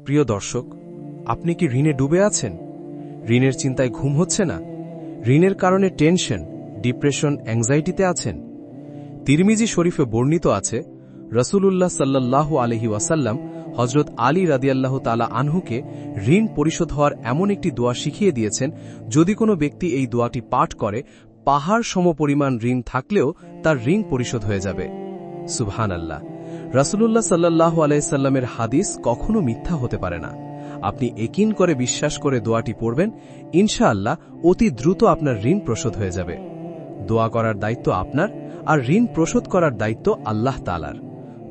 প্রিয় দর্শক, আপনি কি ঋণে ডুবে আছেন? ঋণের চিন্তায় ঘুম হচ্ছে না? ঋণের কারণে টেনশন, ডিপ্রেশন, অ্যাংজাইটিতে আছেন? তিরমিজি শরীফে বর্ণিত আছে, রাসূলুল্লাহ সাল্লাল্লাহু আলাইহি ওয়াসাল্লাম হযরত আলী রাদিয়াল্লাহু তাআলা আনহুকে ঋণ পরিশোধ হওয়ার এমন একটি দোয়া শিখিয়ে দিয়েছেন, যদি কোনো ব্যক্তি এই দোয়াটি পাঠ করে, পাহাড় সমপরিমাণ ঋণ থাকলেও তার ঋণ পরিশোধ হয়ে যাবে। সুবহানাল্লাহ। রাসূলুল্লাহ সাল্লাল্লাহু আলাইহি সাল্লামের হাদিস কখনো মিথ্যা হতে পারে না। আপনি একিন করে বিশ্বাস করে দোয়াটি পড়বেন, ইনশাআল্লাহ অতি দ্রুত আপনার ঋণ পরিশোধ হয়ে যাবে। দোয়া করার দায়িত্ব আপনার, আর ঋণ পরিশোধ করার দায়িত্ব আল্লাহ তাআলার।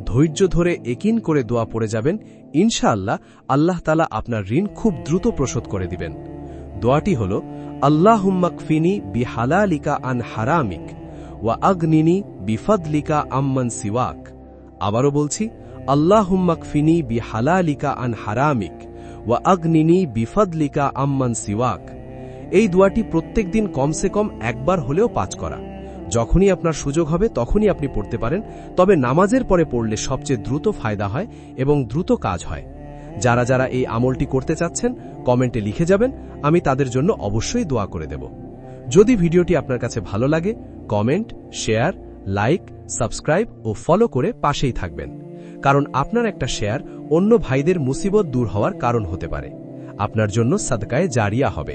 ধৈর্য ধরে একিন করে দোয়া পড়ে যাবেন, ইনশাআল্লাহ আল্লাহ তাআলা আপনার ঋণ খুব দ্রুত পরিশোধ করে দিবেন। দোয়াটি হল, আল্লাহুম্মা কফিনি বিহালালিকা আন হারামিক ওয়া আগনিনি বিফদলিকা আম্মান সিওয়াক। আবারও বলছি, আল্লাহুম্মা কফিনি বিহালালিকা আন হারামিক ওয়া আগনিনি বিফদলিকা আম্মান সিওয়াক। এই দোয়াটি প্রত্যেকদিন কমসে কম একবার হলেও পাঠ করা। যখনই আপনার সুযোগ হবে তখনই আপনি পড়তে পারেন, তবে নামাজের পরে পড়লে সবচেয়ে দ্রুত ফায়দা হয় এবং দ্রুত কাজ হয়। যারা যারা এই আমলটি করতে চাচ্ছেন কমেন্টে লিখে যাবেন, আমি তাদের জন্য অবশ্যই দোয়া করে দেব। যদি ভিডিওটি আপনার কাছে ভালো লাগে, কমেন্ট, শেয়ার, লাইক, সাবস্ক্রাইব ও ফলো করে পাশেই থাকবেন, কারণ আপনার একটা শেয়ার অন্য ভাইদের মুসিবত দূর হওয়ার কারণ হতে পারে। আপনার জন্য সাদকায়ে জারিয়া হবে।